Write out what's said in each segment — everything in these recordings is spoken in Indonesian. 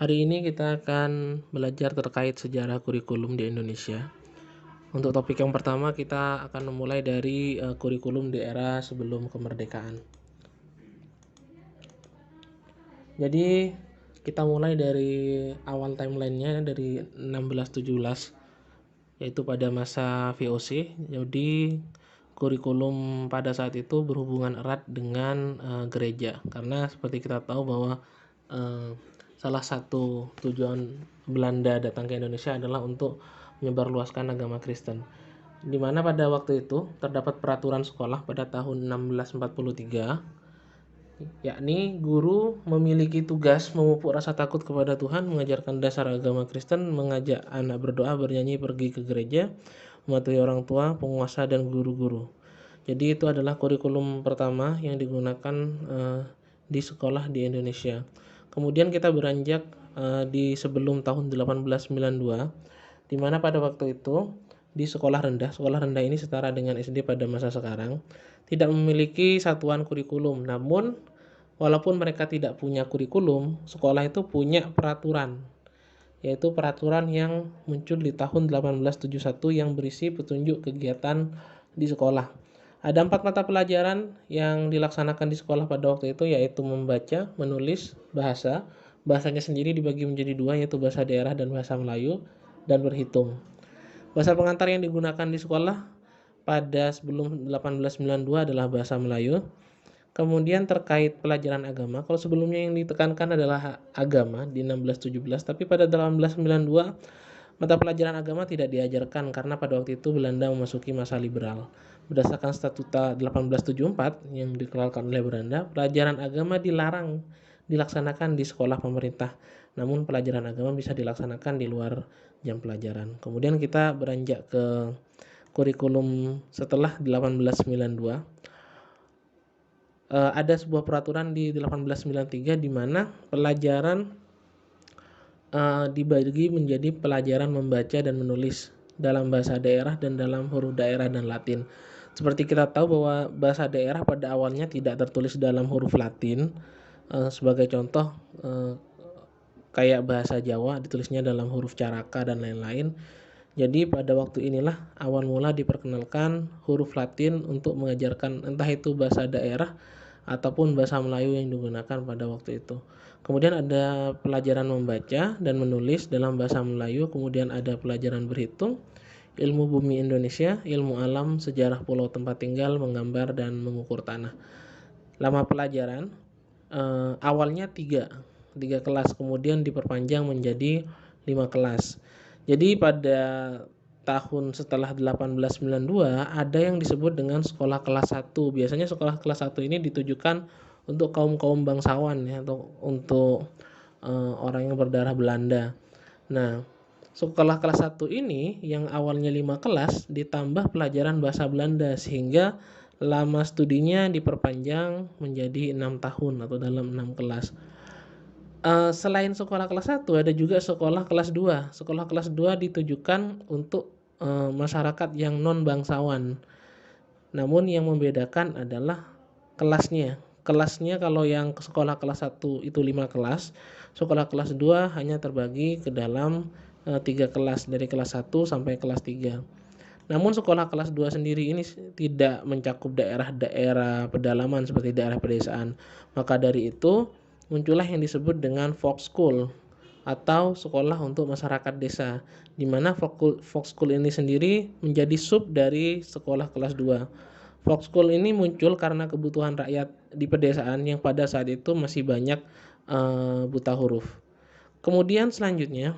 Hari ini kita akan belajar terkait sejarah kurikulum di Indonesia. Untuk topik yang pertama kita akan memulai dari kurikulum di era sebelum kemerdekaan. Jadi kita mulai dari awal timelinenya dari 1617, yaitu pada masa VOC. Jadi kurikulum pada saat itu berhubungan erat dengan gereja, karena seperti kita tahu bahwa salah satu tujuan Belanda datang ke Indonesia adalah untuk menyebarluaskan agama Kristen, di mana pada waktu itu terdapat peraturan sekolah pada tahun 1643, yakni guru memiliki tugas memupuk rasa takut kepada Tuhan, mengajarkan dasar agama Kristen, mengajak anak berdoa, bernyanyi, pergi ke gereja, mematuhi orang tua, penguasa, dan guru-guru. Jadi itu adalah kurikulum pertama yang digunakan di sekolah di Indonesia. Kemudian kita beranjak di sebelum tahun 1892, di mana pada waktu itu di sekolah rendah ini setara dengan SD pada masa sekarang, tidak memiliki satuan kurikulum. Namun walaupun mereka tidak punya kurikulum, sekolah itu punya peraturan, yaitu peraturan yang muncul di tahun 1871 yang berisi petunjuk kegiatan di sekolah. Ada 4 mata pelajaran yang dilaksanakan di sekolah pada waktu itu, yaitu membaca, menulis, bahasa. Bahasanya sendiri dibagi menjadi 2, yaitu bahasa daerah dan bahasa Melayu, dan berhitung. Bahasa pengantar yang digunakan di sekolah pada sebelum 1892 adalah bahasa Melayu. Kemudian terkait pelajaran agama, kalau sebelumnya yang ditekankan adalah agama di 1617, tapi pada 1892 mata pelajaran agama tidak diajarkan karena pada waktu itu Belanda memasuki masa liberal. Berdasarkan Statuta 1874 yang dikeluarkan oleh Belanda, pelajaran agama dilarang dilaksanakan di sekolah pemerintah. Namun pelajaran agama bisa dilaksanakan di luar jam pelajaran. Kemudian kita beranjak ke kurikulum setelah 1892. Ada sebuah peraturan di 1893 di mana pelajaran dibagi menjadi pelajaran membaca dan menulis dalam bahasa daerah dan dalam huruf daerah dan Latin. Seperti kita tahu bahwa bahasa daerah pada awalnya tidak tertulis dalam huruf Latin. Sebagai contoh, kayak bahasa Jawa ditulisnya dalam huruf caraka dan lain-lain. Jadi pada waktu inilah awal mula diperkenalkan huruf Latin untuk mengajarkan entah itu bahasa daerah ataupun bahasa Melayu yang digunakan pada waktu itu. Kemudian ada pelajaran membaca dan menulis dalam bahasa Melayu, kemudian ada pelajaran berhitung, ilmu bumi Indonesia, ilmu alam, sejarah pulau tempat tinggal, menggambar, dan mengukur tanah. Lama pelajaran awalnya 3 kelas, kemudian diperpanjang menjadi 5 kelas. Jadi pada tahun setelah 1892 ada yang disebut dengan sekolah kelas 1. Biasanya sekolah kelas 1 ini ditujukan untuk kaum bangsawan ya, atau untuk orang yang berdarah Belanda. Nah, sekolah kelas 1 ini yang awalnya 5 kelas ditambah pelajaran bahasa Belanda sehingga lama studinya diperpanjang menjadi 6 tahun atau dalam 6 kelas. Selain sekolah kelas 1 ada juga sekolah kelas 2. Sekolah kelas 2 ditujukan untuk masyarakat yang non bangsawan. Namun yang membedakan adalah kelasnya. Kelasnya kalau yang sekolah kelas 1 itu 5 kelas, sekolah kelas 2 hanya terbagi ke dalam 3 kelas, dari kelas 1 sampai kelas 3. Namun sekolah kelas 2 sendiri ini tidak mencakup daerah-daerah pedalaman seperti daerah pedesaan. Maka dari itu muncullah yang disebut dengan folk school atau sekolah untuk masyarakat desa, di mana folk school ini sendiri menjadi sub dari sekolah kelas 2. Folk school ini muncul karena kebutuhan rakyat di pedesaan yang pada saat itu masih banyak buta huruf. Kemudian selanjutnya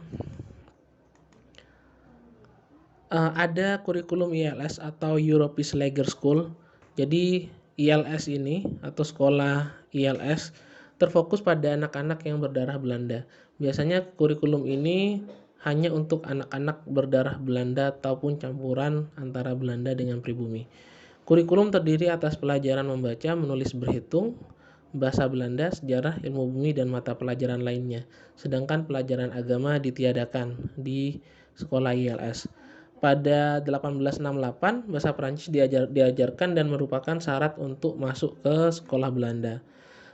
ada kurikulum ILS atau Europese Lager School. Jadi ILS ini atau sekolah ILS terfokus pada anak-anak yang berdarah Belanda. Biasanya kurikulum ini hanya untuk anak-anak berdarah Belanda ataupun campuran antara Belanda dengan pribumi. Kurikulum terdiri atas pelajaran membaca, menulis, berhitung, bahasa Belanda, sejarah, ilmu bumi, dan mata pelajaran lainnya. Sedangkan pelajaran agama ditiadakan di sekolah ILS. Pada 1868, bahasa Prancis diajarkan dan merupakan syarat untuk masuk ke sekolah Belanda.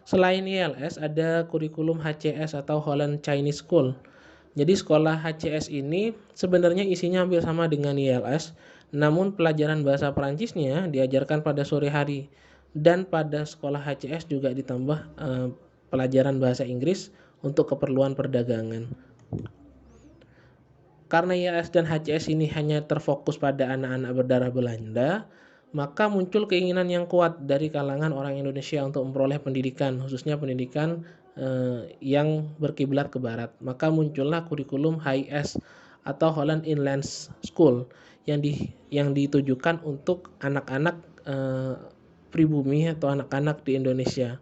Selain ILS, ada kurikulum HCS atau Holland Chinese School. Jadi sekolah HCS ini sebenarnya isinya hampir sama dengan ILS, namun pelajaran bahasa Perancisnya diajarkan pada sore hari. Dan pada sekolah HCS juga ditambah pelajaran bahasa Inggris untuk keperluan perdagangan. Karena ILS dan HCS ini hanya terfokus pada anak-anak berdarah Belanda, maka muncul keinginan yang kuat dari kalangan orang Indonesia untuk memperoleh pendidikan, khususnya pendidikan yang berkiblat ke barat. Maka muncullah kurikulum HIS atau Holland Inland School yang ditujukan untuk anak-anak pribumi atau anak-anak di Indonesia.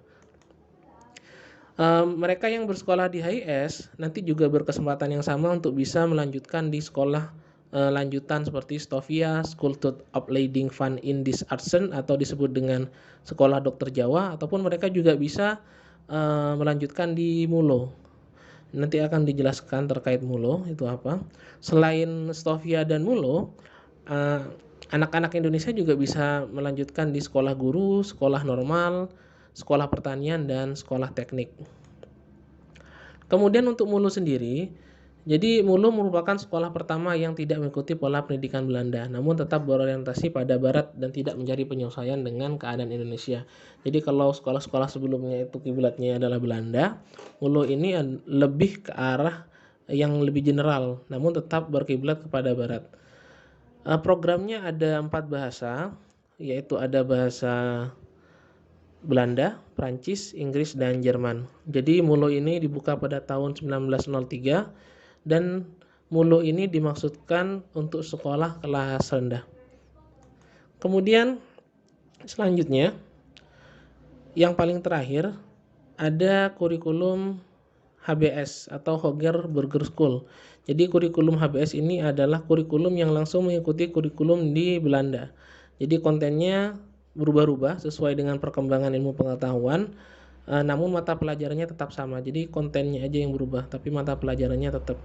Mereka yang bersekolah di HIS nanti juga berkesempatan yang sama untuk bisa melanjutkan di sekolah lanjutan seperti Stovia School of Leading Fun in this Artsen atau disebut dengan Sekolah Dokter Jawa, ataupun mereka juga bisa melanjutkan di Mulo. Nanti akan dijelaskan terkait Mulo itu apa. Selain Stovia dan Mulo, anak-anak Indonesia juga bisa melanjutkan di sekolah guru, sekolah normal, sekolah pertanian, dan sekolah teknik. Kemudian untuk Mulo sendiri, jadi Mulo merupakan sekolah pertama yang tidak mengikuti pola pendidikan Belanda, namun tetap berorientasi pada barat dan tidak mencari penyesuaian dengan keadaan Indonesia. Jadi kalau sekolah-sekolah sebelumnya itu kiblatnya adalah Belanda, Mulo ini lebih ke arah yang lebih general, namun tetap berkiblat kepada barat. Programnya ada 4 bahasa, yaitu ada bahasa Belanda, Prancis, Inggris, dan Jerman. Jadi Mulo ini dibuka pada tahun 1903 dan Mulo ini dimaksudkan untuk sekolah kelas rendah. Kemudian selanjutnya yang paling terakhir ada kurikulum HBS atau Hoger Burger School. Jadi kurikulum HBS ini adalah kurikulum yang langsung mengikuti kurikulum di Belanda. Jadi kontennya berubah-ubah sesuai dengan perkembangan ilmu pengetahuan, namun mata pelajarannya tetap sama. Jadi kontennya aja yang berubah, tapi mata pelajarannya tetap.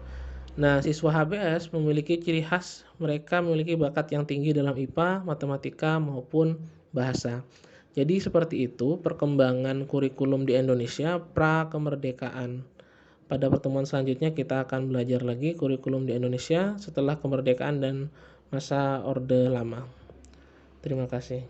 Nah, siswa HBS memiliki ciri khas, mereka memiliki bakat yang tinggi dalam IPA, matematika, maupun bahasa. Jadi seperti itu perkembangan kurikulum di Indonesia pra kemerdekaan. Pada pertemuan selanjutnya kita akan belajar lagi kurikulum di Indonesia setelah kemerdekaan dan masa Orde Lama. Terima kasih.